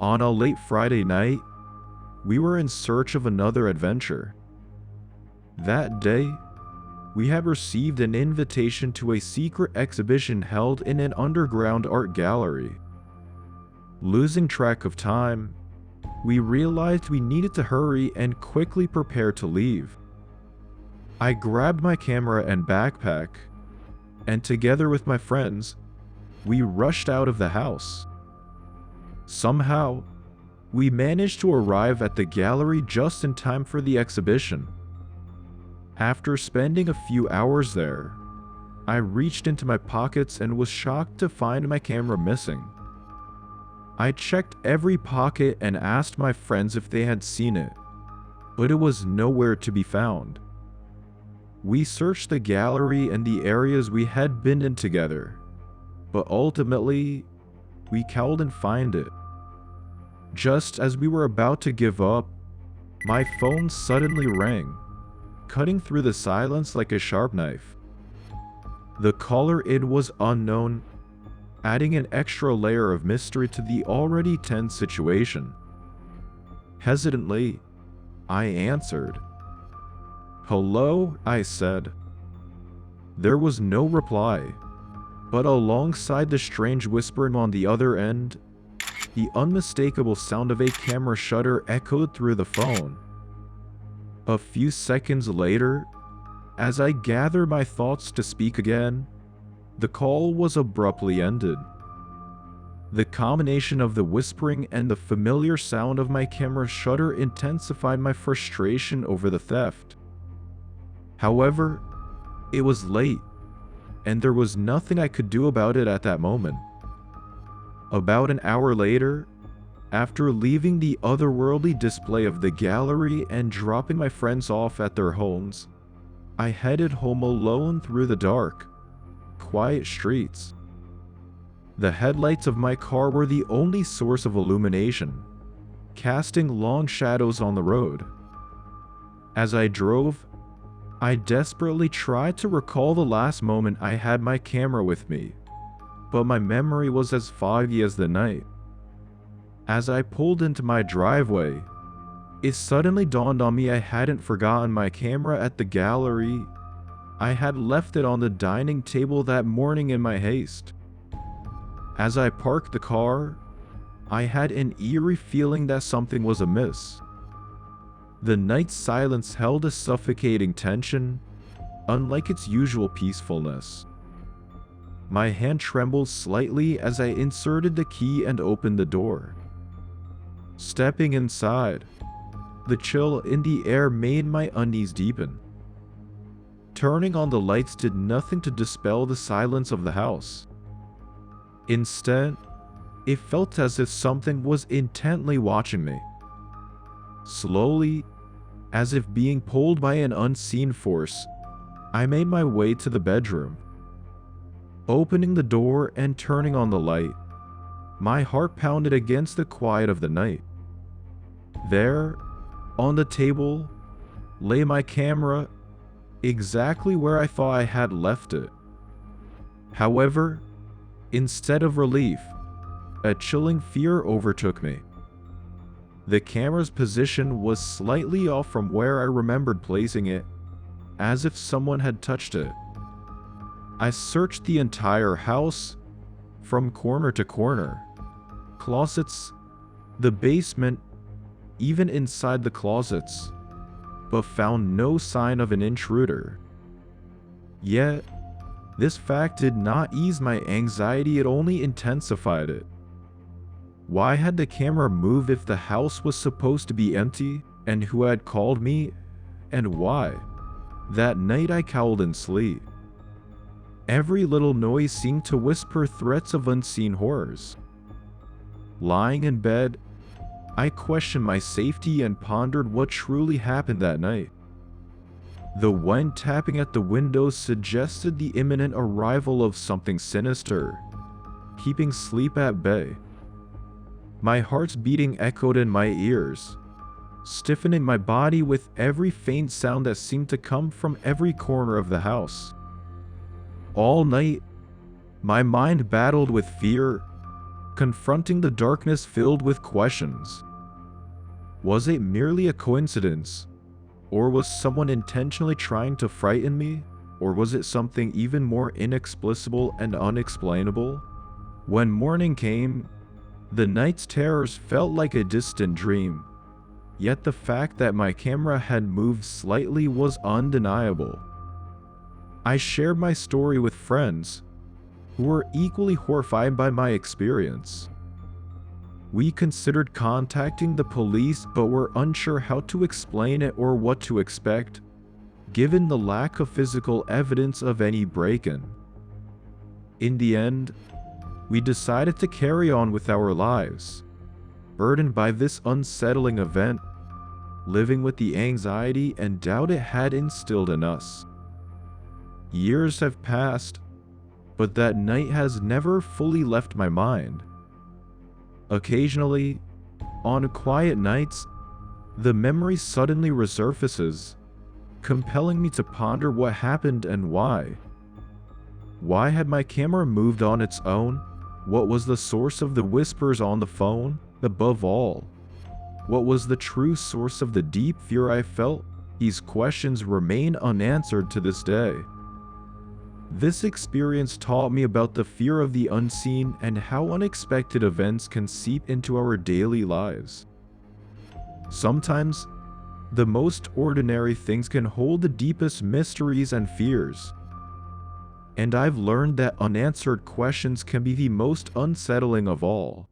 On a late Friday night, we were in search of another adventure. That day, we had received an invitation to a secret exhibition held in an underground art gallery. Losing track of time, we realized we needed to hurry and quickly prepare to leave. I grabbed my camera and backpack, and together with my friends, we rushed out of the house. Somehow, we managed to arrive at the gallery just in time for the exhibition. After spending a few hours there, I reached into my pockets and was shocked to find my camera missing. I checked every pocket and asked my friends if they had seen it, but it was nowhere to be found. We searched the gallery and the areas we had been in together, but ultimately, we couldn't find it. Just as we were about to give up, my phone suddenly rang, cutting through the silence like a sharp knife. The caller ID was unknown, adding an extra layer of mystery to the already tense situation. Hesitantly, I answered. "Hello," I said. There was no reply, but alongside the strange whispering on the other end, the unmistakable sound of a camera shutter echoed through the phone. A few seconds later, as I gathered my thoughts to speak again, the call was abruptly ended. The combination of the whispering and the familiar sound of my camera shutter intensified my frustration over the theft. However, it was late, and there was nothing I could do about it at that moment. About an hour later, after leaving the otherworldly display of the gallery and dropping my friends off at their homes, I headed home alone through the dark, quiet streets. The headlights of my car were the only source of illumination, casting long shadows on the road. As I drove, I desperately tried to recall the last moment I had my camera with me, but my memory was as foggy as the night. As I pulled into my driveway, it suddenly dawned on me I hadn't forgotten my camera at the gallery. I had left it on the dining table that morning in my haste. As I parked the car, I had an eerie feeling that something was amiss. The night's silence held a suffocating tension, unlike its usual peacefulness. My hand trembled slightly as I inserted the key and opened the door. Stepping inside, the chill in the air made my unease deepen. Turning on the lights did nothing to dispel the silence of the house. Instead, it felt as if something was intently watching me. Slowly, as if being pulled by an unseen force, I made my way to the bedroom. Opening the door and turning on the light, my heart pounded against the quiet of the night. There, on the table, lay my camera, exactly where I thought I had left it. However, instead of relief, a chilling fear overtook me. The camera's position was slightly off from where I remembered placing it, as if someone had touched it. I searched the entire house, from corner to corner, closets, the basement, even inside the closets, but found no sign of an intruder. Yet, this fact did not ease my anxiety, it only intensified it. Why had the camera moved if the house was supposed to be empty, and who had called me, and why? That night I cowled in sleep. Every little noise seemed to whisper threats of unseen horrors. Lying in bed, I questioned my safety and pondered what truly happened that night. The wind tapping at the windows suggested the imminent arrival of something sinister, keeping sleep at bay. My heart's beating echoed in my ears, stiffening my body with every faint sound that seemed to come from every corner of the house. All night, my mind battled with fear, confronting the darkness filled with questions. Was it merely a coincidence? Or was someone intentionally trying to frighten me? Or was it something even more inexplicable and unexplainable? When morning came, the night's terrors felt like a distant dream. Yet the fact that my camera had moved slightly was undeniable. I shared my story with friends who were equally horrified by my experience. We considered contacting the police but were unsure how to explain it or what to expect, given the lack of physical evidence of any break-in. In the end, we decided to carry on with our lives, burdened by this unsettling event, living with the anxiety and doubt it had instilled in us. Years have passed, but that night has never fully left my mind. Occasionally, on quiet nights, the memory suddenly resurfaces, compelling me to ponder what happened and why. Why had my camera moved on its own? What was the source of the whispers on the phone? Above all, what was the true source of the deep fear I felt? These questions remain unanswered to this day. This experience taught me about the fear of the unseen and how unexpected events can seep into our daily lives. Sometimes, the most ordinary things can hold the deepest mysteries and fears. And I've learned that unanswered questions can be the most unsettling of all.